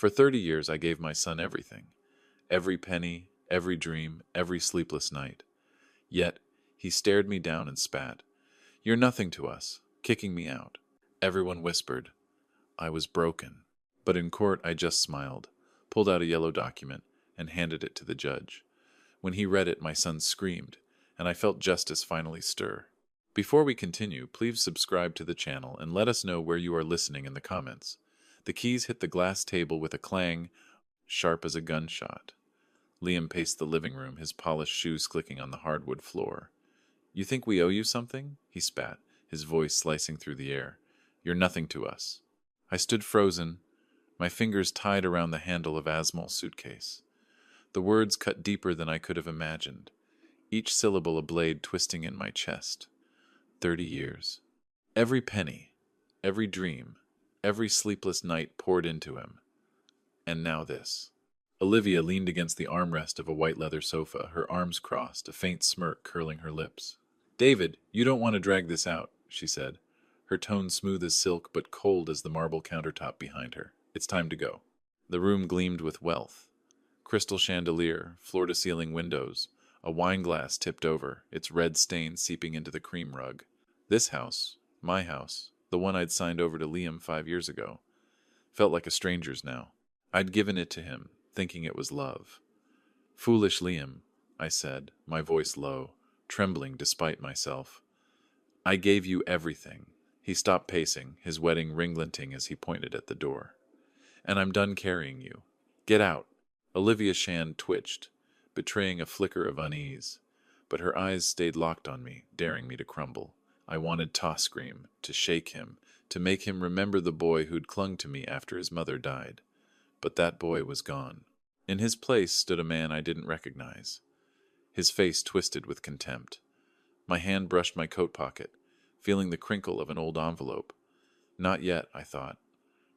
For 30 years, I gave my son everything. Every penny, every dream, every sleepless night. Yet, he stared me down and spat. "You're nothing to us," kicking me out. Everyone whispered. I was broken. But in court, I just smiled, pulled out a yellow document, and handed it to the judge. When he read it, my son screamed, and I felt justice finally stir. Before we continue, please subscribe to the channel and let us know where you are listening in the comments. The keys hit the glass table with a clang, sharp as a gunshot. Liam paced the living room, his polished shoes clicking on the hardwood floor. "You think we owe you something?" he spat, his voice slicing through the air. "You're nothing to us." I stood frozen, my fingers tied around the handle of Asmol's suitcase. The words cut deeper than I could have imagined, each syllable a blade twisting in my chest. 30 years. Every penny, every dream, every sleepless night poured into him. And now this. Olivia leaned against the armrest of a white leather sofa, her arms crossed, a faint smirk curling her lips. "David, you don't want to drag this out," she said, her tone smooth as silk but cold as the marble countertop behind her. "It's time to go." The room gleamed with wealth. Crystal chandelier, floor-to-ceiling windows, a wineglass tipped over, its red stain seeping into the cream rug. This house, my house, the one I'd signed over to Liam 5 years ago, felt like a stranger's now. I'd given it to him, thinking it was love. "Foolish Liam," I said, my voice low, trembling despite myself. "I gave you everything." He stopped pacing, his wedding ring glinting as he pointed at the door. "And I'm done carrying you. Get out." Olivia's hand twitched, betraying a flicker of unease, but her eyes stayed locked on me, daring me to crumble. I wanted to scream, to shake him, to make him remember the boy who'd clung to me after his mother died. But that boy was gone. In his place stood a man I didn't recognize. His face twisted with contempt. My hand brushed my coat pocket, feeling the crinkle of an old envelope. Not yet, I thought.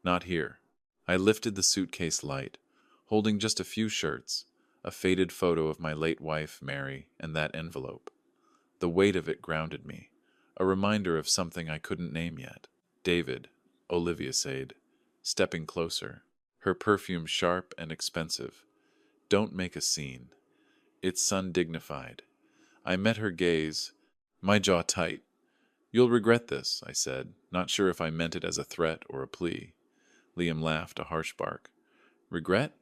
Not here. I lifted the suitcase light, holding just a few shirts, a faded photo of my late wife, Mary, and that envelope. The weight of it grounded me, a reminder of something I couldn't name yet. "David," Olivia said, stepping closer, her perfume sharp and expensive. "Don't make a scene." Its sun dignified. I met her gaze, my jaw tight. "You'll regret this," I said, not sure if I meant it as a threat or a plea. Liam laughed, a harsh bark. "Regret?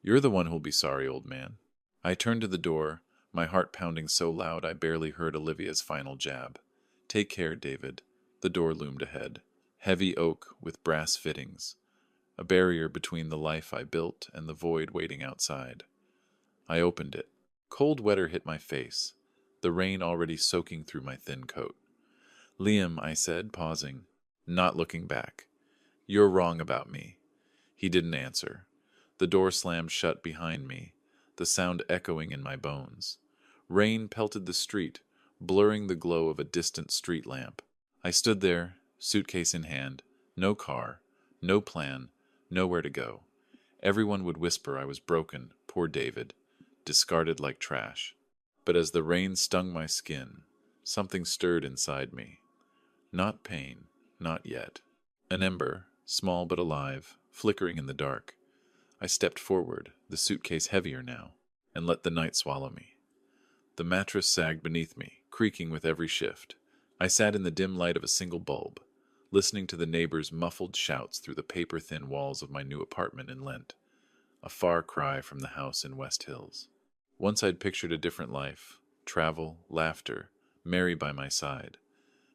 You're the one who'll be sorry, old man." I turned to the door, my heart pounding so loud I barely heard Olivia's final jab. "Take care, David." The door loomed ahead. Heavy oak with brass fittings. A barrier between the life I built and the void waiting outside. I opened it. Cold weather hit my face, the rain already soaking through my thin coat. "Liam," I said, pausing, not looking back. "You're wrong about me." He didn't answer. The door slammed shut behind me, the sound echoing in my bones. Rain pelted the street, blurring the glow of a distant street lamp. I stood there, suitcase in hand, no car, no plan, nowhere to go. Everyone would whisper I was broken, poor David, discarded like trash. But as the rain stung my skin, something stirred inside me. Not pain, not yet. An ember, small but alive, flickering in the dark. I stepped forward, the suitcase heavier now, and let the night swallow me. The mattress sagged beneath me, creaking with every shift. I sat in the dim light of a single bulb, listening to the neighbors' muffled shouts through the paper-thin walls of my new apartment in Lent, a far cry from the house in West Hills. Once I'd pictured a different life, travel, laughter, Mary by my side.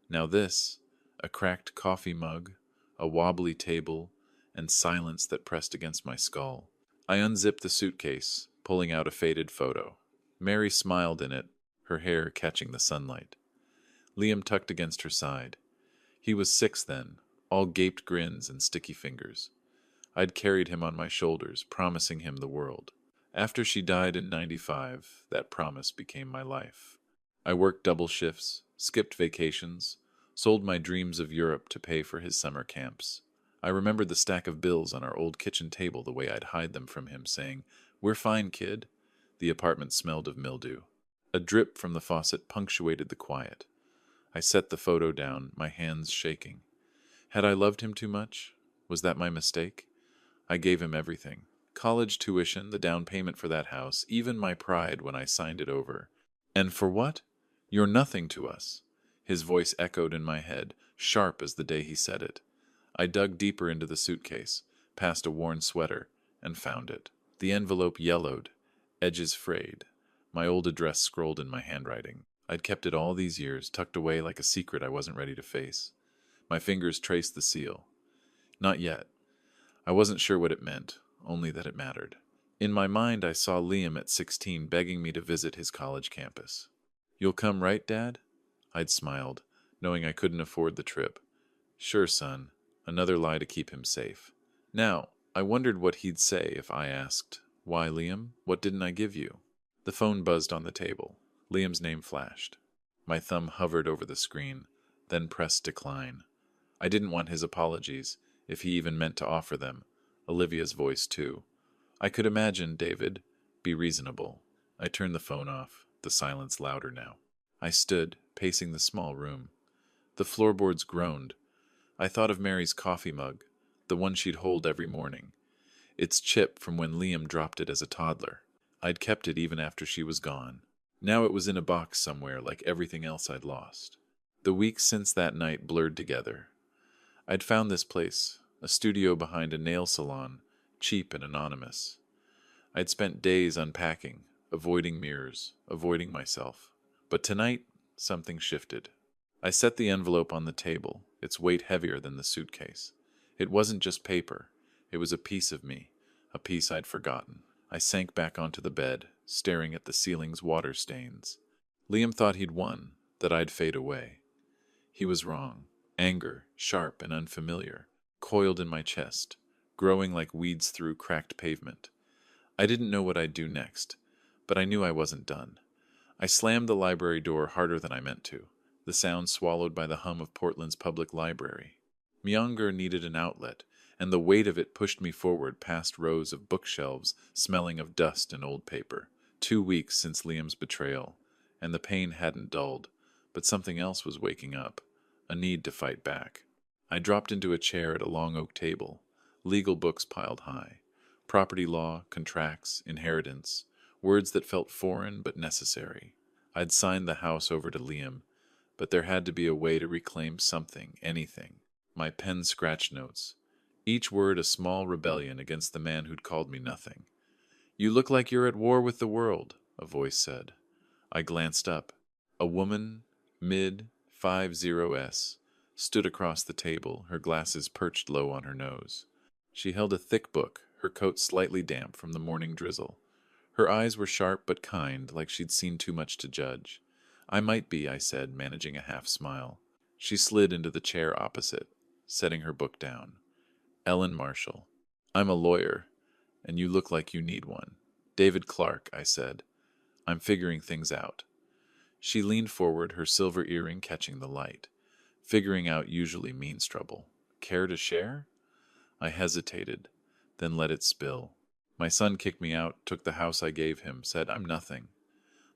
Now this, a cracked coffee mug, a wobbly table, and silence that pressed against my skull. I unzipped the suitcase, pulling out a faded photo. Mary smiled in it, her hair catching the sunlight. Liam tucked against her side. He was 6 then, all gaped grins and sticky fingers. I'd carried him on my shoulders, promising him the world. After she died in '95, that promise became my life. I worked double shifts, skipped vacations, sold my dreams of Europe to pay for his summer camps. I remembered the stack of bills on our old kitchen table the way I'd hide them from him, saying, "We're fine, kid." The apartment smelled of mildew. A drip from the faucet punctuated the quiet. I set the photo down, my hands shaking. Had I loved him too much? Was that my mistake? I gave him everything. College tuition, the down payment for that house, even my pride when I signed it over. And for what? You're nothing to us. His voice echoed in my head, sharp as the day he said it. I dug deeper into the suitcase, past a worn sweater, and found it. The envelope yellowed, edges frayed. My old address scrolled in my handwriting. I'd kept it all these years, tucked away like a secret I wasn't ready to face. My fingers traced the seal. Not yet. I wasn't sure what it meant, only that it mattered. In my mind, I saw Liam at 16 begging me to visit his college campus. "You'll come, right, Dad?" I'd smiled, knowing I couldn't afford the trip. "Sure, son." Another lie to keep him safe. Now, I wondered what he'd say if I asked, "Why, Liam? What didn't I give you?" The phone buzzed on the table. Liam's name flashed. My thumb hovered over the screen, then pressed decline. I didn't want his apologies, if he even meant to offer them. Olivia's voice, too. I could imagine, David. Be reasonable. I turned the phone off, the silence louder now. I stood, pacing the small room. The floorboards groaned. I thought of Mary's coffee mug, the one she'd hold every morning. Its chip from when Liam dropped it as a toddler. I'd kept it even after she was gone. Now it was in a box somewhere, like everything else I'd lost. The weeks since that night blurred together. I'd found this place, a studio behind a nail salon, cheap and anonymous. I'd spent days unpacking, avoiding mirrors, avoiding myself. But tonight, something shifted. I set the envelope on the table, its weight heavier than the suitcase. It wasn't just paper. It was a piece of me, a piece I'd forgotten. I sank back onto the bed, staring at the ceiling's water stains. Liam thought he'd won, that I'd fade away. He was wrong. Anger, sharp and unfamiliar, coiled in my chest, growing like weeds through cracked pavement. I didn't know what I'd do next, but I knew I wasn't done. I slammed the library door harder than I meant to, the sound swallowed by the hum of Portland's public library. Myonger needed an outlet, and the weight of it pushed me forward past rows of bookshelves smelling of dust and old paper. 2 weeks since Liam's betrayal, and the pain hadn't dulled, but something else was waking up. A need to fight back. I dropped into a chair at a long oak table, legal books piled high. Property law, contracts, inheritance, words that felt foreign but necessary. I'd signed the house over to Liam, but there had to be a way to reclaim something, anything. My pen scratched notes, each word a small rebellion against the man who'd called me nothing. "You look like you're at war with the world," a voice said. I glanced up. A woman, mid-50s, stood across the table, her glasses perched low on her nose. She held a thick book, her coat slightly damp from the morning drizzle. Her eyes were sharp but kind, like she'd seen too much to judge. "I might be," I said, managing a half smile. She slid into the chair opposite, setting her book down. "Ellen Marshall. I'm a lawyer, and you look like you need one." "David Clark," I said. "I'm figuring things out." She leaned forward, her silver earring catching the light. Figuring out usually means trouble. Care to share? I hesitated, then let it spill. My son kicked me out, took the house I gave him, said I'm nothing.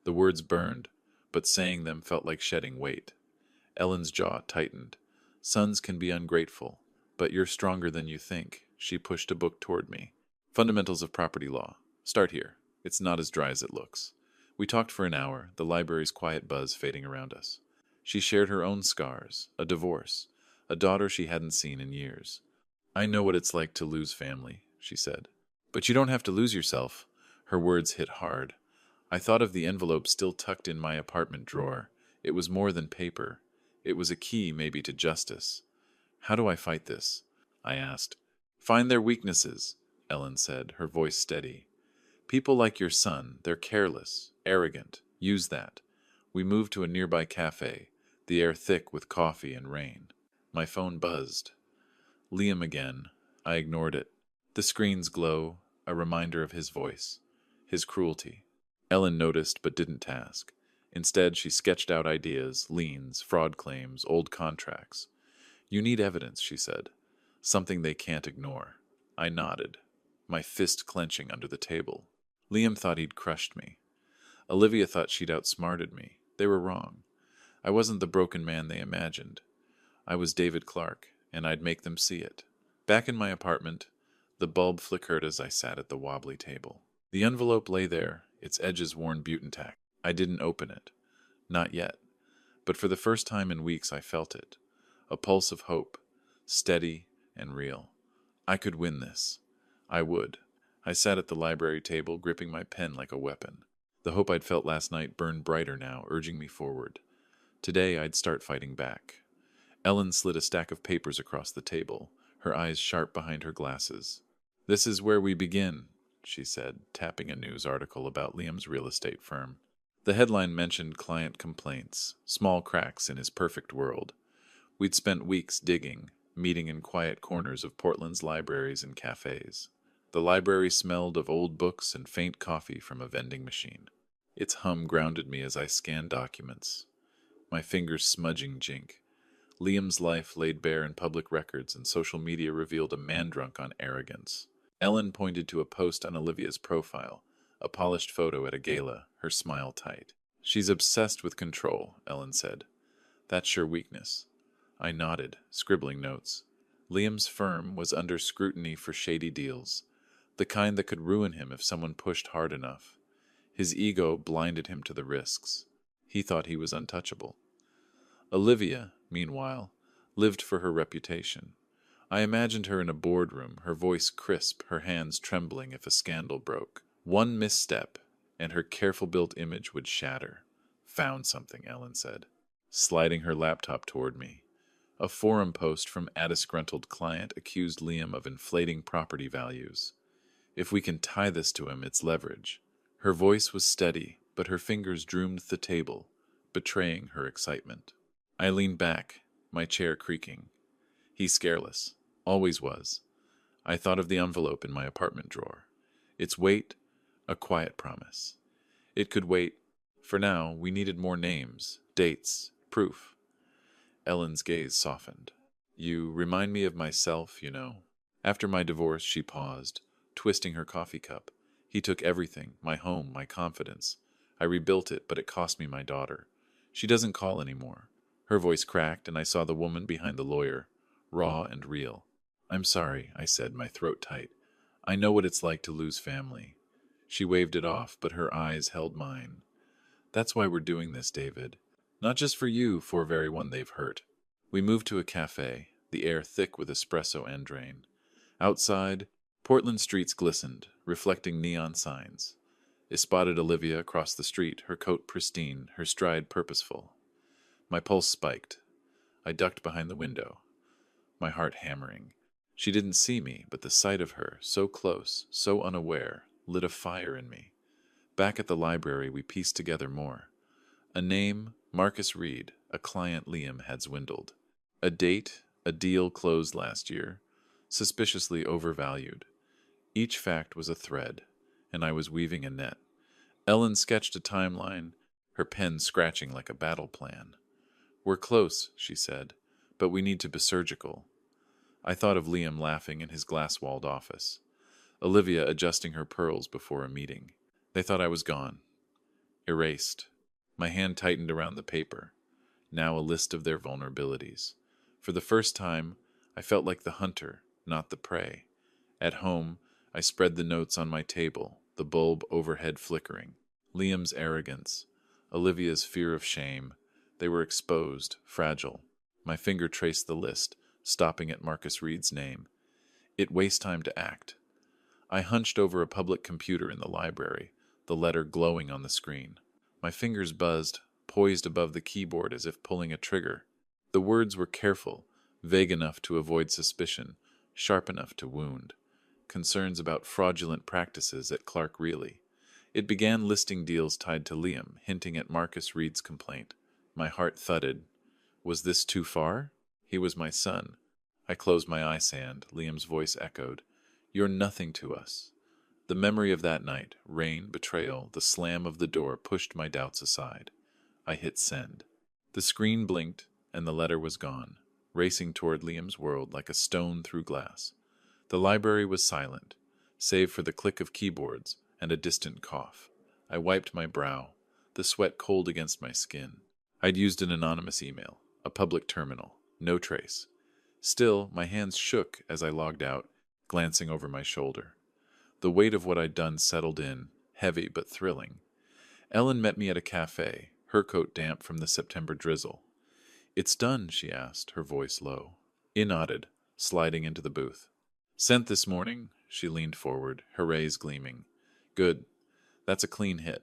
The words burned, but saying them felt like shedding weight. Ellen's jaw tightened. "Sons can be ungrateful, but you're stronger than you think." She pushed a book toward me. "Fundamentals of Property Law. Start here. It's not as dry as it looks." We talked for an hour, the library's quiet buzz fading around us. She shared her own scars, a divorce, a daughter she hadn't seen in years. "I know what it's like to lose family," she said. "But you don't have to lose yourself." Her words hit hard. I thought of the envelope still tucked in my apartment drawer. It was more than paper. It was a key, maybe, to justice. "How do I fight this?" I asked. "Find their weaknesses," Ellen said, her voice steady. "People like your son, they're careless, arrogant. Use that." We moved to a nearby cafe, the air thick with coffee and rain. My phone buzzed. Liam again. I ignored it. The screen's glow, a reminder of his voice, his cruelty. Ellen noticed but didn't task. Instead, she sketched out ideas, liens, fraud claims, old contracts. "You need evidence," she said. "Something they can't ignore." I nodded, my fist clenching under the table. Liam thought he'd crushed me. Olivia thought she'd outsmarted me. They were wrong. I wasn't the broken man they imagined. I was David Clark, and I'd make them see it. Back in my apartment, The bulb flickered as I sat at the wobbly table. The envelope lay there, its edges worn butytac. I didn't open it. Not yet. But for the first time in weeks I felt it. A pulse of hope, steady and real. I could win this. I would. I sat at the library table, gripping my pen like a weapon. The hope I'd felt last night burned brighter now, urging me forward. Today I'd start fighting back. Ellen slid a stack of papers across the table, her eyes sharp behind her glasses. "This is where we begin," she said, tapping a news article about Liam's real estate firm. The headline mentioned client complaints, small cracks in his perfect world. We'd spent weeks digging, meeting in quiet corners of Portland's libraries and cafes. The library smelled of old books and faint coffee from a vending machine. Its hum grounded me as I scanned documents, my fingers smudging ink. Liam's life laid bare in public records, and social media revealed a man drunk on arrogance. Ellen pointed to a post on Olivia's profile, a polished photo at a gala, her smile tight. "She's obsessed with control," Ellen said. "That's your weakness." I nodded, scribbling notes. Liam's firm was under scrutiny for shady deals, the kind that could ruin him if someone pushed hard enough. His ego blinded him to the risks. He thought he was untouchable. Olivia, meanwhile, lived for her reputation. I imagined her in a boardroom, her voice crisp, her hands trembling if a scandal broke. One misstep, and her careful-built image would shatter. "Found something," Ellen said, sliding her laptop toward me. A forum post from a disgruntled client accused Liam of inflating property values. "If we can tie this to him, it's leverage." Her voice was steady, but her fingers drummed the table, betraying her excitement. I leaned back, my chair creaking. He's careless. Always was. I thought of the envelope in my apartment drawer. Its weight, a quiet promise. It could wait. For now, we needed more names, dates, proof. Ellen's gaze softened. "You remind me of myself, you know." After my divorce, she paused, twisting her coffee cup. "He took everything, my home, my confidence. I rebuilt it, but it cost me my daughter. She doesn't call anymore." Her voice cracked, and I saw the woman behind the lawyer, raw and real. "I'm sorry," I said, my throat tight. "I know what it's like to lose family." She waved it off, but her eyes held mine. "That's why we're doing this, David. Not just for you, for everyone they've hurt." We moved to a cafe, the air thick with espresso and drain. Outside, Portland streets glistened, reflecting neon signs. I spotted Olivia across the street, her coat pristine, her stride purposeful. My pulse spiked. I ducked behind the window, my heart hammering. She didn't see me, but the sight of her, so close, so unaware, lit a fire in me. Back at the library, we pieced together more. A name, Marcus Reed, a client Liam had swindled. A date, a deal closed last year, suspiciously overvalued. Each fact was a thread, and I was weaving a net. Ellen sketched a timeline, her pen scratching like a battle plan. "We're close," she said, "but we need to be surgical." I thought of Liam laughing in his glass-walled office, Olivia adjusting her pearls before a meeting. They thought I was gone. Erased. My hand tightened around the paper. Now a list of their vulnerabilities. For the first time, I felt like the hunter, not the prey. At home, I spread the notes on my table, the bulb overhead flickering. Liam's arrogance, Olivia's fear of shame. They were exposed, fragile. My finger traced the list, stopping at Marcus Reed's name. It wastes time to act. I hunched over a public computer in the library, the letter glowing on the screen. My fingers buzzed, poised above the keyboard as if pulling a trigger. The words were careful, vague enough to avoid suspicion, sharp enough to wound. Concerns about fraudulent practices at Clark Reilly. It began listing deals tied to Liam, hinting at Marcus Reed's complaint. My heart thudded. Was this too far? He was my son. I closed my eye sand. Liam's voice echoed. "You're nothing to us." The memory of that night, rain, betrayal, the slam of the door pushed my doubts aside. I hit send. The screen blinked, and the letter was gone, racing toward Liam's world like a stone through glass. The library was silent, save for the click of keyboards and a distant cough. I wiped my brow, the sweat cold against my skin. I'd used an anonymous email, a public terminal, no trace. Still, my hands shook as I logged out, glancing over my shoulder. The weight of what I'd done settled in, heavy but thrilling. Ellen met me at a cafe, her coat damp from the September drizzle. "It's done," she asked, her voice low. I nodded, sliding into the booth. "Sent this morning." She leaned forward, her rays gleaming. "Good. That's a clean hit.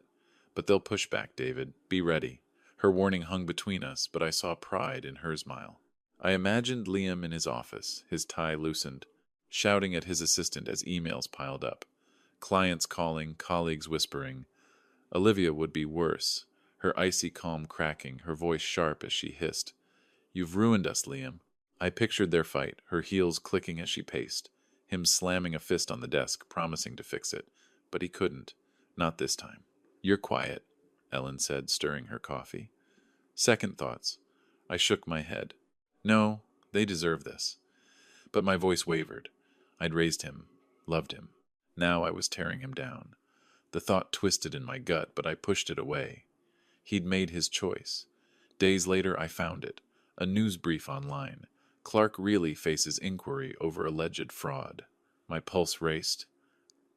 But they'll push back, David. Be ready." Her warning hung between us, but I saw pride in her smile. I imagined Liam in his office, his tie loosened, shouting at his assistant as emails piled up. Clients calling, colleagues whispering. Olivia would be worse, her icy calm cracking, her voice sharp as she hissed. "You've ruined us, Liam." I pictured their fight, her heels clicking as she paced, him slamming a fist on the desk, promising to fix it. But he couldn't. Not this time. "You're quiet," Ellen said, stirring her coffee. Second thoughts. I shook my head. No, they deserve this. But my voice wavered. I'd raised him, loved him. Now I was tearing him down. The thought twisted in my gut, but I pushed it away. He'd made his choice. Days later, I found it. A news brief online. Clark really faces inquiry over alleged fraud. My pulse raced.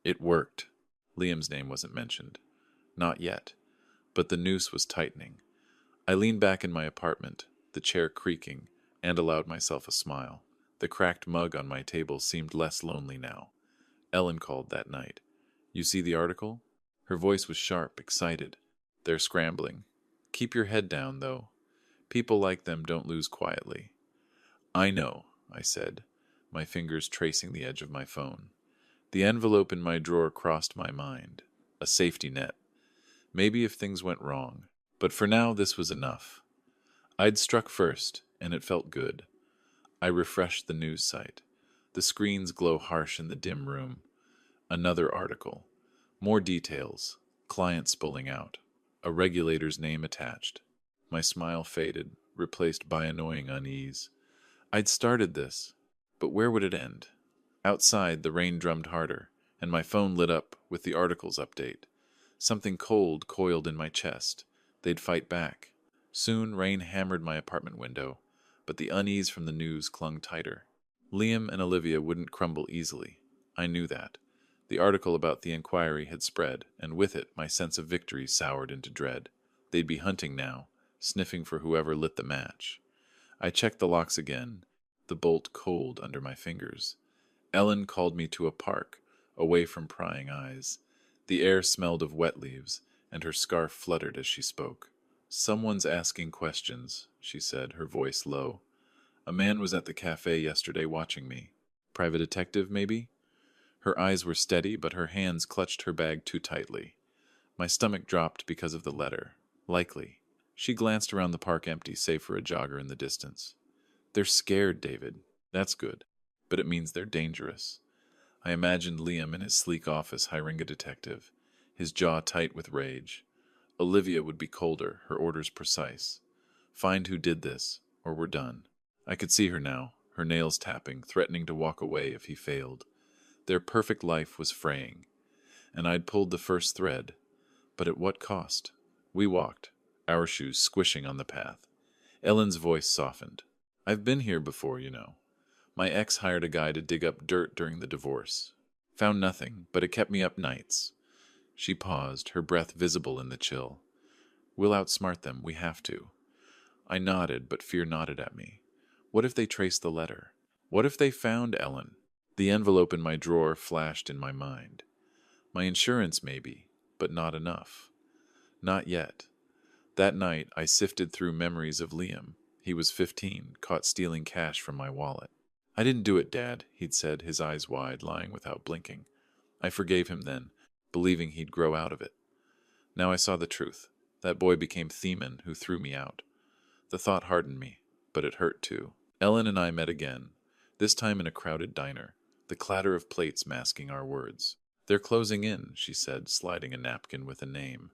It worked. Liam's name wasn't mentioned. Not yet. But the noose was tightening. I leaned back in my apartment, the chair creaking, and allowed myself a smile. The cracked mug on my table seemed less lonely now. Ellen called that night. "You see the article?" Her voice was sharp, excited. "They're scrambling. Keep your head down, though. People like them don't lose quietly." "I know," I said, my fingers tracing the edge of my phone. The envelope in my drawer crossed my mind. A safety net. Maybe if things went wrong. But for now, this was enough. I'd struck first, and it felt good. I refreshed the news site. The screens glow harsh in the dim room. Another article. More details. Clients pulling out. A regulator's name attached. My smile faded, replaced by annoying unease. I'd started this, but where would it end? Outside, the rain drummed harder, and my phone lit up with the article's update. Something cold coiled in my chest. They'd fight back. Soon, rain hammered my apartment window, but the unease from the news clung tighter. Liam and Olivia wouldn't crumble easily. I knew that. The article about the inquiry had spread, and with it my sense of victory soured into dread. They'd be hunting now, sniffing for whoever lit the match. I checked the locks again, the bolt cold under my fingers. Ellen called me to a park, away from prying eyes. The air smelled of wet leaves, and her scarf fluttered as she spoke. "Someone's asking questions," she said, her voice low. "A man was at the cafe yesterday watching me. Private detective, maybe?" Her eyes were steady, but her hands clutched her bag too tightly. My stomach dropped because of the letter. Likely. She glanced around the park empty, save for a jogger in the distance. "They're scared, David. That's good. But it means they're dangerous." I imagined Liam in his sleek office hiring a detective, his jaw tight with rage. Olivia would be colder, her orders precise. Find who did this, or we're done. I could see her now, her nails tapping, threatening to walk away if he failed. Their perfect life was fraying, and I'd pulled the first thread. But at what cost? We walked, our shoes squishing on the path. Ellen's voice softened. "I've been here before, you know. My ex hired a guy to dig up dirt during the divorce. Found nothing, but it kept me up nights." She paused, her breath visible in the chill. "We'll outsmart them, we have to." I nodded, but fear nodded at me. What if they traced the letter? What if they found Ellen? The envelope in my drawer flashed in my mind. My insurance, maybe, but not enough. Not yet. That night, I sifted through memories of Liam. He was 15, caught stealing cash from my wallet. "I didn't do it, Dad," he'd said, his eyes wide, lying without blinking. I forgave him then, believing he'd grow out of it. Now I saw the truth. That boy became Theman, who threw me out. The thought hardened me, but it hurt too. Ellen and I met again, this time in a crowded diner, the clatter of plates masking our words. "They're closing in," she said, sliding a napkin with a name.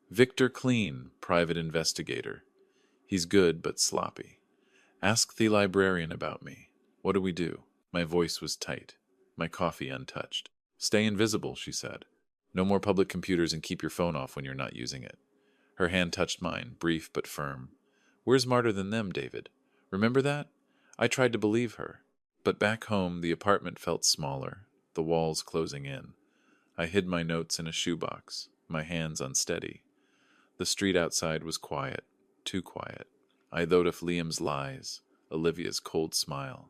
"Victor Clean, private investigator. He's good, but sloppy. Ask the librarian about me. What do we do?" My voice was tight, my coffee untouched. "Stay invisible," she said. "No more public computers and keep your phone off when you're not using it." Her hand touched mine, brief but firm. "We're smarter than them, David. Remember that?" I tried to believe her. But back home, the apartment felt smaller, the walls closing in. I hid my notes in a shoebox, my hands unsteady. The street outside was quiet, too quiet. I thought of Liam's lies, Olivia's cold smile.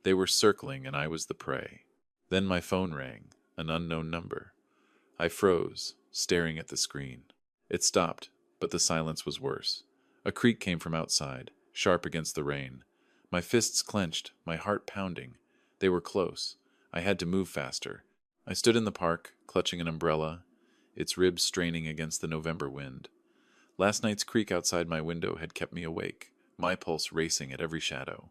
They were circling, and I was the prey. Then my phone rang, an unknown number. I froze, staring at the screen. It stopped, but the silence was worse. A creak came from outside, sharp against the rain. My fists clenched, my heart pounding. They were close. I had to move faster. I stood in the park, clutching an umbrella, its ribs straining against the November wind. Last night's creak outside my window had kept me awake, my pulse racing at every shadow.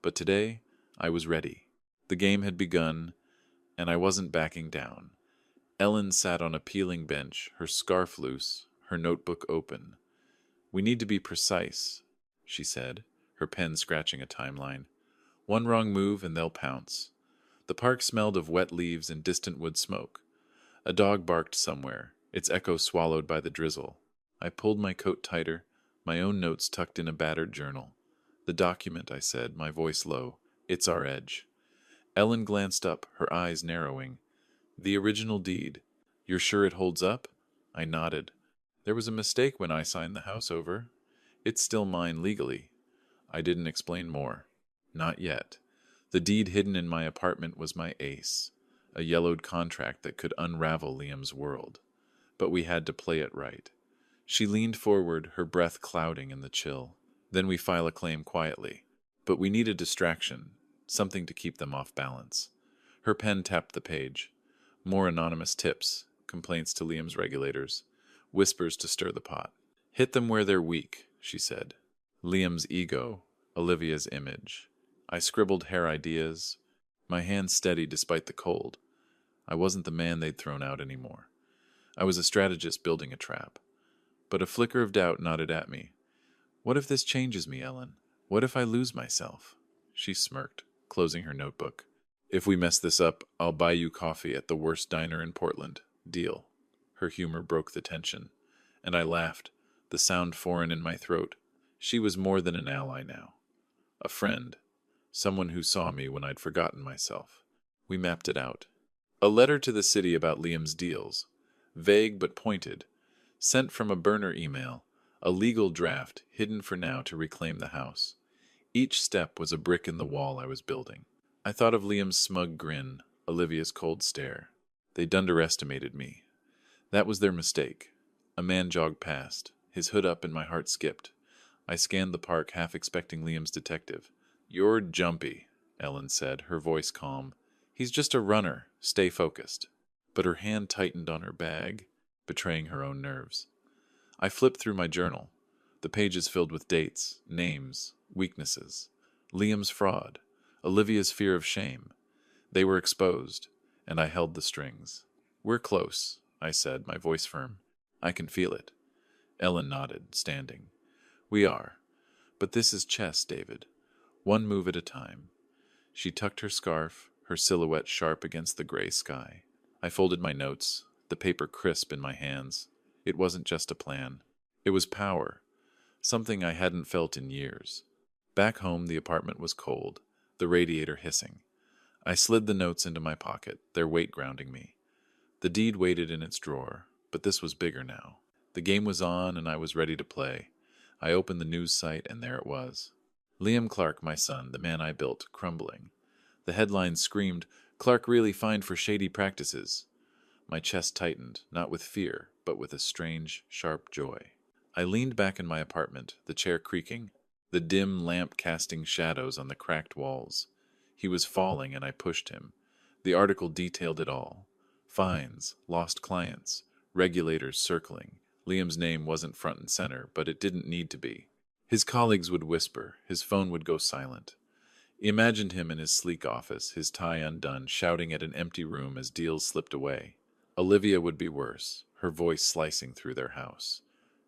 But today, I was ready. The game had begun, and I wasn't backing down. Ellen sat on a peeling bench, her scarf loose, her notebook open. "We need to be precise," she said, her pen scratching a timeline. "One wrong move and they'll pounce." The park smelled of wet leaves and distant wood smoke. A dog barked somewhere, its echo swallowed by the drizzle. I pulled my coat tighter, my own notes tucked in a battered journal. "The document," I said, my voice low. "It's our edge." Ellen glanced up, her eyes narrowing. "The original deed. You're sure it holds up?" I nodded. "There was a mistake when I signed the house over. It's still mine legally." I didn't explain more. Not yet. The deed hidden in my apartment was my ace, a yellowed contract that could unravel Liam's world. But we had to play it right. She leaned forward, her breath clouding in the chill. "Then we file a claim quietly. But we need a distraction, something to keep them off balance." Her pen tapped the page. More anonymous tips, complaints to Liam's regulators, whispers to stir the pot. "Hit them where they're weak," she said. Liam's ego, Olivia's image. I scribbled hair ideas, my hands steady despite the cold. I wasn't the man they'd thrown out anymore. I was a strategist building a trap. But a flicker of doubt nodded at me. "What if this changes me, Ellen? What if I lose myself?" She smirked, closing her notebook. "If we mess this up, I'll buy you coffee at the worst diner in Portland. Deal." Her humor broke the tension, and I laughed, the sound foreign in my throat. She was more than an ally now. A friend. Someone who saw me when I'd forgotten myself. We mapped it out. A letter to the city about Liam's deals. Vague but pointed. Sent from a burner email. A legal draft, hidden for now to reclaim the house. Each step was a brick in the wall I was building. I thought of Liam's smug grin, Olivia's cold stare. They'd underestimated me. That was their mistake. A man jogged past, his hood up and my heart skipped. I scanned the park, half expecting Liam's detective. "You're jumpy," Ellen said, her voice calm. "He's just a runner. Stay focused." But her hand tightened on her bag, betraying her own nerves. I flipped through my journal, the pages filled with dates, names, weaknesses. Liam's fraud, Olivia's fear of shame. They were exposed, and I held the strings. "We're close," I said, my voice firm. "I can feel it." Ellen nodded, standing. "We are. But this is chess, David. One move at a time." She tucked her scarf, her silhouette sharp against the gray sky. I folded my notes, the paper crisp in my hands. It wasn't just a plan. It was power, something I hadn't felt in years. Back home, the apartment was cold, the radiator hissing. I slid the notes into my pocket, their weight grounding me. The deed waited in its drawer, but this was bigger now. The game was on, and I was ready to play. I opened the news site, and there it was. "Liam Clark, my son, the man I built, crumbling." The headline screamed, "Clark really fined for shady practices." My chest tightened, not with fear, but with a strange, sharp joy. I leaned back in my apartment, the chair creaking, the dim lamp casting shadows on the cracked walls. He was falling, and I pushed him. The article detailed it all. Fines, lost clients, regulators circling. Liam's name wasn't front and center, but it didn't need to be. His colleagues would whisper, his phone would go silent. Imagined him in his sleek office, his tie undone, shouting at an empty room as deals slipped away. Olivia would be worse, her voice slicing through their house.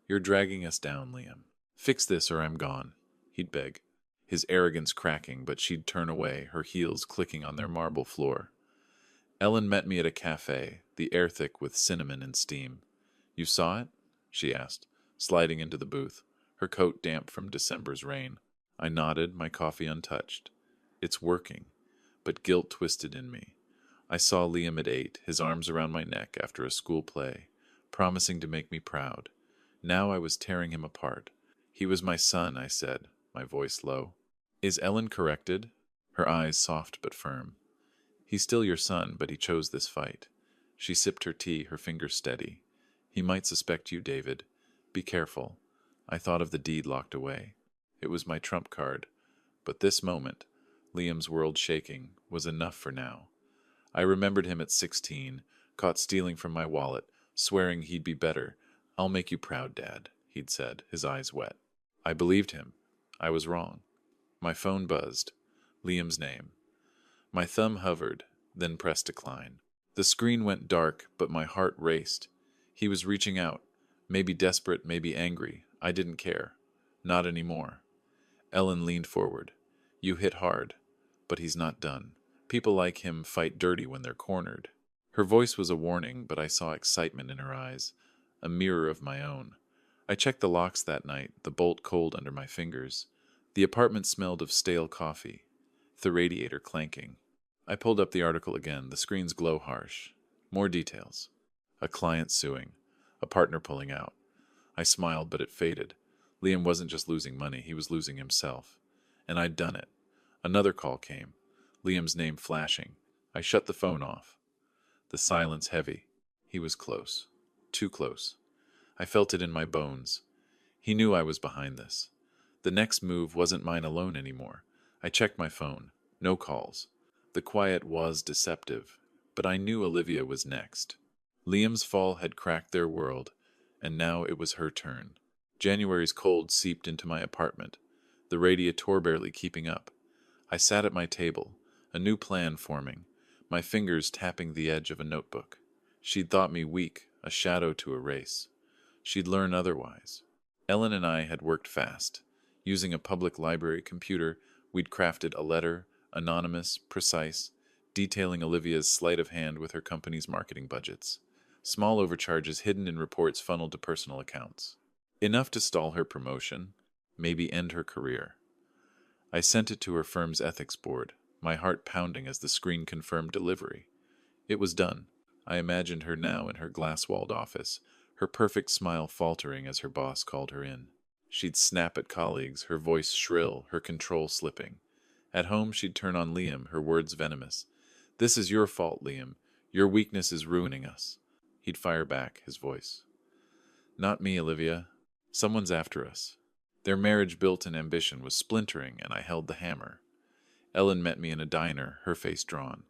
"You're dragging us down, Liam. Fix this or I'm gone," he'd beg, his arrogance cracking, but she'd turn away, her heels clicking on their marble floor. Ellen met me at a cafe, the air thick with cinnamon and steam. "You saw it?" she asked, sliding into the booth, her coat damp from December's rain. I nodded, my coffee untouched. "It's working." but guilt twisted in me. I saw Liam at 8, his arms around my neck after a school play, promising to make me proud. Now I was tearing him apart. He was my son, I said, my voice low. Is Ellen corrected? Her eyes soft but firm. He's still your son, but he chose this fight. She sipped her tea, her fingers steady. He might suspect you, David. Be careful. I thought of the deed locked away. It was my trump card. But this moment, Liam's world shaking, was enough for now. I remembered him at 16, caught stealing from my wallet, swearing he'd be better. I'll make you proud, Dad, he'd said, his eyes wet. I believed him. I was wrong. My phone buzzed. Liam's name. My thumb hovered, then pressed decline. The screen went dark, but my heart raced. He was reaching out. Maybe desperate, maybe angry. I didn't care. Not anymore. Ellen leaned forward. You hit hard, but he's not done. People like him fight dirty when they're cornered. Her voice was a warning, but I saw excitement in her eyes, a mirror of my own. I checked the locks that night, the bolt cold under my fingers. The apartment smelled of stale coffee, the radiator clanking. I pulled up the article again, the screen's glow harsh. More details. A client suing, a partner pulling out. I smiled, but it faded. Liam wasn't just losing money, he was losing himself. And I'd done it. Another call came, Liam's name flashing. I shut the phone off. The silence heavy. He was close. Too close. I felt it in my bones. He knew I was behind this. The next move wasn't mine alone anymore. I checked my phone. No calls. The quiet was deceptive, but I knew Olivia was next. Liam's fall had cracked their world, and now it was her turn. January's cold seeped into my apartment, the radiator barely keeping up. I sat at my table, a new plan forming, my fingers tapping the edge of a notebook. She'd thought me weak, a shadow to erase. She'd learn otherwise. Ellen and I had worked fast. Using a public library computer, we'd crafted a letter, anonymous, precise, detailing Olivia's sleight of hand with her company's marketing budgets. Small overcharges hidden in reports funneled to personal accounts. Enough to stall her promotion, maybe end her career. I sent it to her firm's ethics board, my heart pounding as the screen confirmed delivery. It was done. I imagined her now in her glass-walled office, her perfect smile faltering as her boss called her in. She'd snap at colleagues, her voice shrill, her control slipping. At home, she'd turn on Liam, her words venomous. This is your fault, Liam. Your weakness is ruining us. He'd fire back, his voice. Not me, Olivia. Someone's after us. Their marriage built in ambition was splintering, and I held the hammer. Ellen met me in a diner, her face drawn.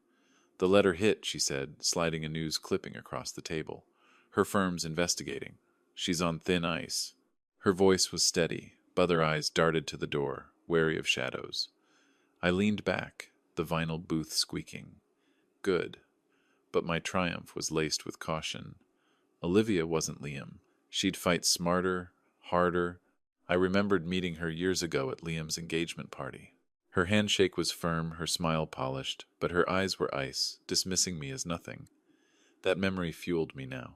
The letter hit, she said, sliding a news clipping across the table. Her firm's investigating. She's on thin ice. Her voice was steady, but her eyes darted to the door, wary of shadows. I leaned back, the vinyl booth squeaking. Good. But my triumph was laced with caution. Olivia wasn't Liam. She'd fight smarter, harder. I remembered meeting her years ago at Liam's engagement party. Her handshake was firm, her smile polished, but her eyes were ice, dismissing me as nothing. That memory fueled me now.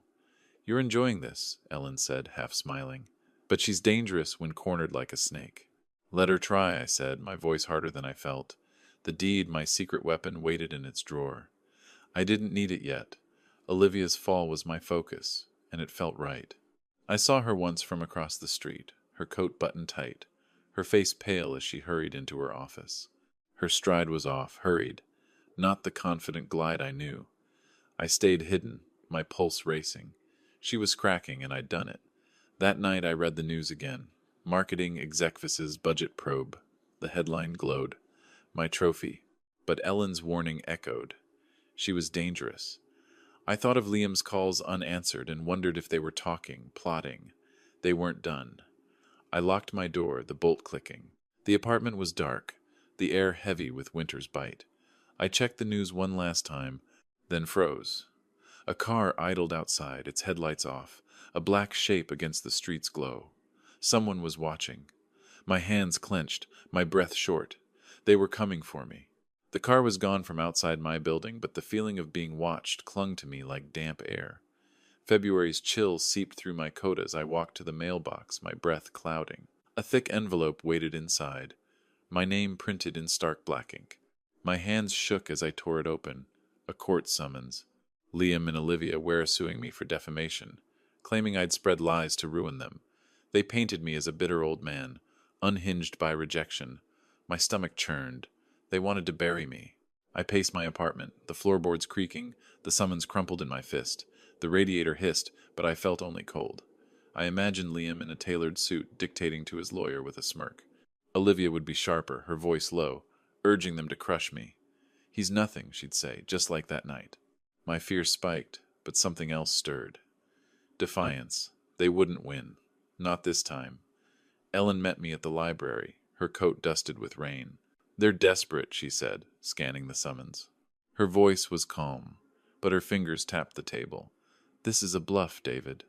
You're enjoying this, Ellen said, half smiling. But she's dangerous when cornered like a snake. Let her try, I said, my voice harder than I felt. The deed, my secret weapon, waited in its drawer. I didn't need it yet. Olivia's fall was my focus, and it felt right. I saw her once from across the street, her coat buttoned tight, her face pale as she hurried into her office. Her stride was off, hurried, not the confident glide I knew. I stayed hidden, my pulse racing. She was cracking, and I'd done it. That night I read the news again. Marketing Execvis's budget probe. The headline glowed. My trophy. But Ellen's warning echoed. She was dangerous. I thought of Liam's calls unanswered and wondered if they were talking, plotting. They weren't done. I locked my door, the bolt clicking. The apartment was dark, the air heavy with winter's bite. I checked the news one last time, then froze. A car idled outside, its headlights off, a black shape against the street's glow. Someone was watching. My hands clenched, my breath short. They were coming for me. The car was gone from outside my building, but the feeling of being watched clung to me like damp air. February's chill seeped through my coat as I walked to the mailbox, my breath clouding. A thick envelope waited inside, my name printed in stark black ink. My hands shook as I tore it open. A court summons. Liam and Olivia were suing me for defamation, claiming I'd spread lies to ruin them. They painted me as a bitter old man, unhinged by rejection. My stomach churned. They wanted to bury me. I paced my apartment, the floorboards creaking, the summons crumpled in my fist. The radiator hissed, but I felt only cold. I imagined Liam in a tailored suit dictating to his lawyer with a smirk. Olivia would be sharper, her voice low, urging them to crush me. "He's nothing," she'd say, just like that night. My fear spiked, but something else stirred. Defiance. They wouldn't win. Not this time. Ellen met me at the library, her coat dusted with rain. "They're desperate," she said, scanning the summons. Her voice was calm, but her fingers tapped the table. "This is a bluff, David.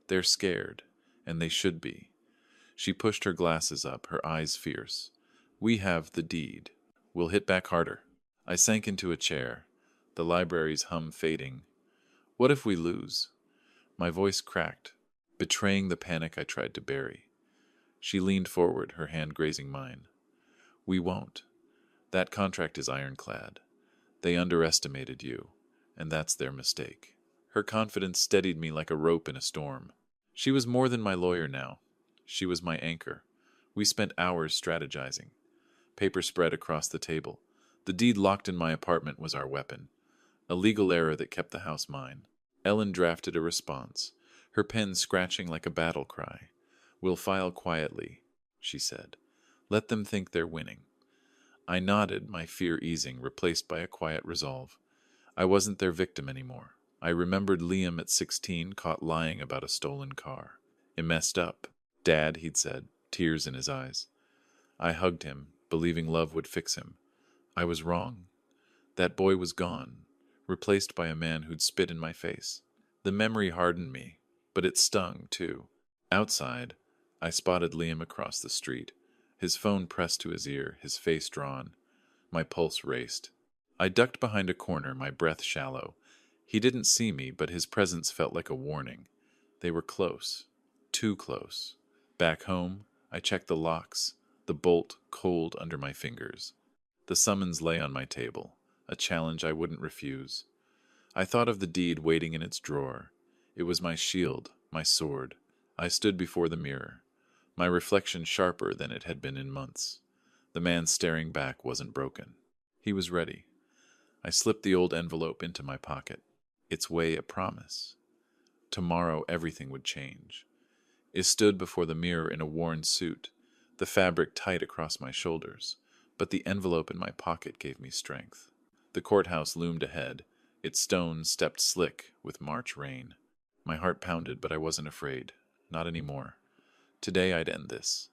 They're scared, and they should be." She pushed her glasses up, her eyes fierce. "We have the deed. We'll hit back harder." I sank into a chair, the library's hum fading. What if we lose? My voice cracked, betraying the panic I tried to bury. She leaned forward, her hand grazing mine. "We won't. That contract is ironclad. They underestimated you, and that's their mistake." Her confidence steadied me like a rope in a storm. She was more than my lawyer now. She was my anchor. We spent hours strategizing. Paper spread across the table. The deed locked in my apartment was our weapon. A legal error that kept the house mine. Ellen drafted a response, her pen scratching like a battle cry. "We'll file quietly," she said. "Let them think they're winning." I nodded, my fear easing, replaced by a quiet resolve. I wasn't their victim anymore. I remembered Liam at 16, caught lying about a stolen car. It messed up. "Dad," he'd said, tears in his eyes. I hugged him, believing love would fix him. I was wrong. That boy was gone, replaced by a man who'd spit in my face. The memory hardened me, but it stung, too. Outside, I spotted Liam across the street, his phone pressed to his ear, his face drawn. My pulse raced. I ducked behind a corner, my breath shallow. He didn't see me, but his presence felt like a warning. They were close. Too close. Back home, I checked the locks, the bolt cold under my fingers. The summons lay on my table, a challenge I wouldn't refuse. I thought of the deed waiting in its drawer. It was my shield, my sword. I stood before the mirror, my reflection sharper than it had been in months. The man staring back wasn't broken. He was ready. I slipped the old envelope into my pocket. Its way a promise. Tomorrow everything would change. I stood before the mirror in a worn suit, the fabric tight across my shoulders, but the envelope in my pocket gave me strength. The courthouse loomed ahead, its stones stepped slick with March rain. My heart pounded, but I wasn't afraid. Not anymore. Today I'd end this.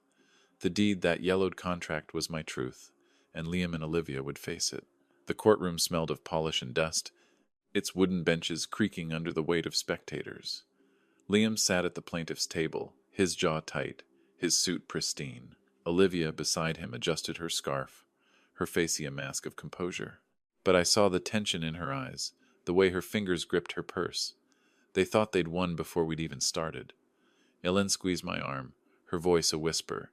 The deed, that yellowed contract, was my truth, and Liam and Olivia would face it. The courtroom smelled of polish and dust, its wooden benches creaking under the weight of spectators. Liam sat at the plaintiff's table, his jaw tight, his suit pristine. Olivia, beside him, adjusted her scarf, her facey a mask of composure. But I saw the tension in her eyes, the way her fingers gripped her purse. They thought they'd won before we'd even started. Ellen squeezed my arm, her voice a whisper.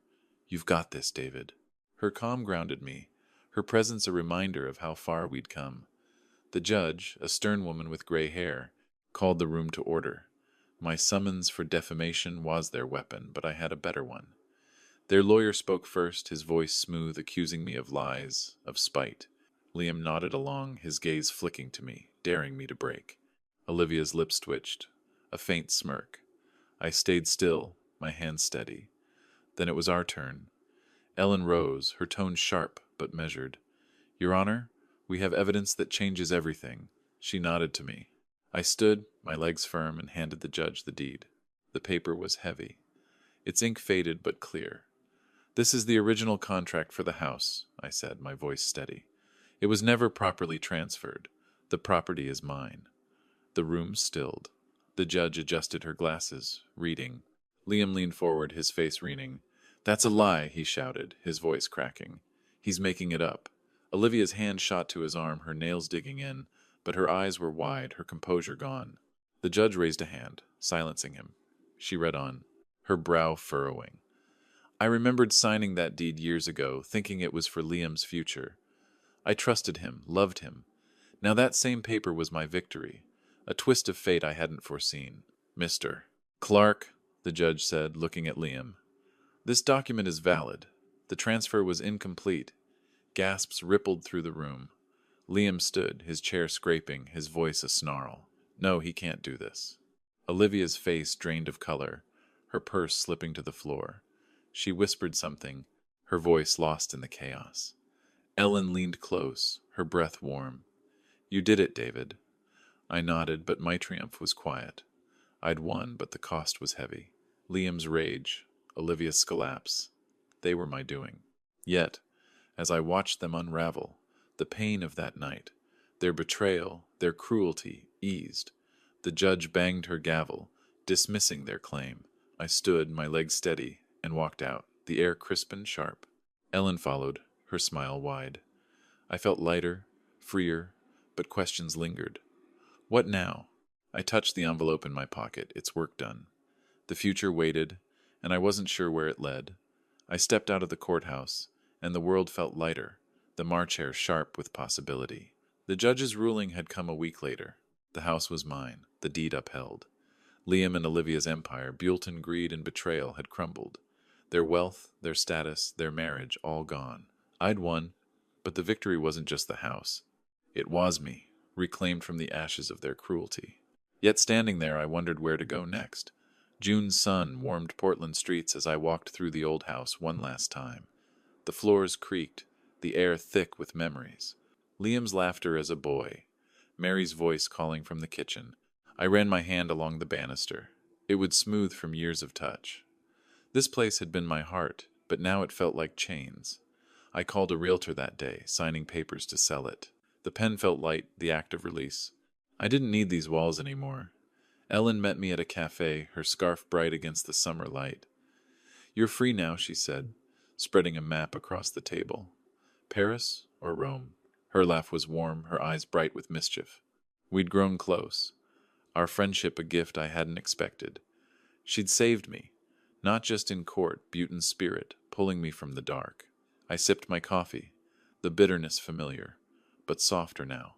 "You've got this, David." Her calm grounded me, her presence a reminder of how far we'd come. The judge, a stern woman with gray hair, called the room to order. My summons for defamation was their weapon, but I had a better one. Their lawyer spoke first, his voice smooth, accusing me of lies, of spite. Liam nodded along, his gaze flicking to me, daring me to break. Olivia's lips twitched, a faint smirk. I stayed still, my hands steady. Then it was our turn. Ellen rose, her tone sharp but measured. "Your Honor, we have evidence that changes everything." She nodded to me. I stood, my legs firm, and handed the judge the deed. The paper was heavy. Its ink faded but clear. "This is the original contract for the house," I said, my voice steady. "It was never properly transferred. The property is mine." The room stilled. The judge adjusted her glasses, reading. Liam leaned forward, his face wreathing. "That's a lie," he shouted, his voice cracking. "He's making it up." Olivia's hand shot to his arm, her nails digging in, but her eyes were wide, her composure gone. The judge raised a hand, silencing him. She read on, her brow furrowing. "I remembered signing that deed years ago, thinking it was for Liam's future. I trusted him, loved him. Now that same paper was my victory, a twist of fate I hadn't foreseen. Mr. Clark, the judge said, looking at Liam. This document is valid. The transfer was incomplete. Gasps rippled through the room. Liam stood, his chair scraping, his voice a snarl. No, he can't do this. Olivia's face drained of color, her purse slipping to the floor. She whispered something, her voice lost in the chaos. Ellen leaned close, her breath warm. You did it, David. I nodded, but my triumph was quiet. I'd won, but the cost was heavy. Liam's rage, Olivia's collapse, they were my doing. Yet, as I watched them unravel, the pain of that night, their betrayal, their cruelty, eased. The judge banged her gavel, dismissing their claim. I stood, my legs steady, and walked out, the air crisp and sharp. Ellen followed, her smile wide. I felt lighter, freer, but questions lingered. What now? I touched the envelope in my pocket, its work done. The future waited, and I wasn't sure where it led. I stepped out of the courthouse, and the world felt lighter, the March air sharp with possibility. The judge's ruling had come a week later. The house was mine, the deed upheld. Liam and Olivia's empire, built in greed and betrayal, had crumbled. Their wealth, their status, their marriage, all gone. I'd won, but the victory wasn't just the house. It was me, reclaimed from the ashes of their cruelty. Yet standing there, I wondered where to go next. June's sun warmed Portland streets as I walked through the old house one last time. The floors creaked, the air thick with memories. Liam's laughter as a boy, Mary's voice calling from the kitchen. I ran my hand along the banister. It would smooth from years of touch. This place had been my heart, but now it felt like chains. I called a realtor that day, signing papers to sell it. The pen felt light, the act of release. I didn't need these walls anymore. Ellen met me at a cafe, her scarf bright against the summer light. You're free now, she said, spreading a map across the table. Paris or Rome? Her laugh was warm, her eyes bright with mischief. We'd grown close, our friendship a gift I hadn't expected. She'd saved me, not just in court, but in spirit, pulling me from the dark. I sipped my coffee, the bitterness familiar, but softer now.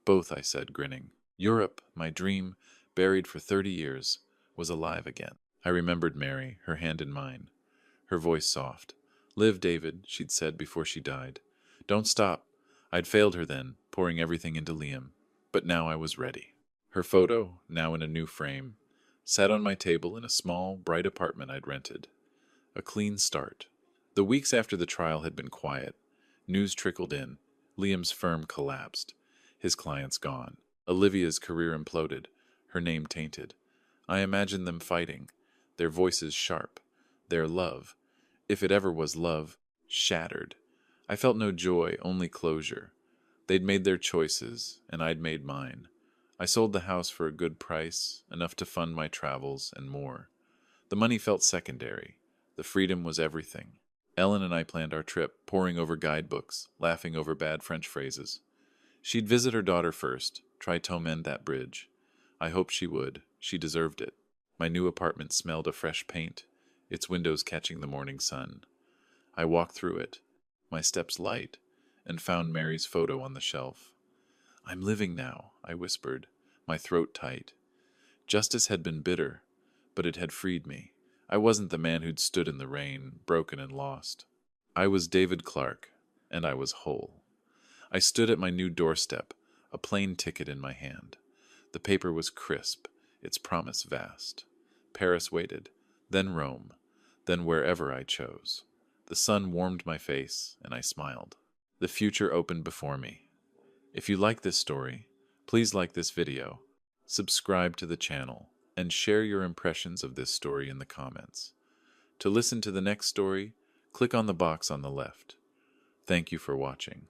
Both, I said, grinning. Europe, my dream, buried for 30 years, was alive again. I remembered Mary, her hand in mine, her voice soft. Live, David, she'd said before she died. Don't stop. I'd failed her then, pouring everything into Liam. But now I was ready. Her photo, now in a new frame, sat on my table in a small, bright apartment I'd rented. A clean start. The weeks after the trial had been quiet. News trickled in. Liam's firm collapsed, his clients gone. Olivia's career imploded, her name tainted. I imagined them fighting, their voices sharp, their love, if it ever was love, shattered. I felt no joy, only closure. They'd made their choices, and I'd made mine. I sold the house for a good price, enough to fund my travels and more. The money felt secondary. The freedom was everything. Ellen and I planned our trip, poring over guidebooks, laughing over bad French phrases. She'd visit her daughter first, try to mend that bridge. I hoped she would. She deserved it. My new apartment smelled of fresh paint, its windows catching the morning sun. I walked through it, my steps light, and found Mary's photo on the shelf. I'm living now, I whispered, my throat tight. Justice had been bitter, but it had freed me. I wasn't the man who'd stood in the rain, broken and lost. I was David Clark, and I was whole. I stood at my new doorstep, a plain ticket in my hand. The paper was crisp, its promise vast. Paris waited, then Rome, then wherever I chose. The sun warmed my face, and I smiled. The future opened before me. If you like this story, please like this video, subscribe to the channel, and share your impressions of this story in the comments. To listen to the next story, click on the box on the left. Thank you for watching.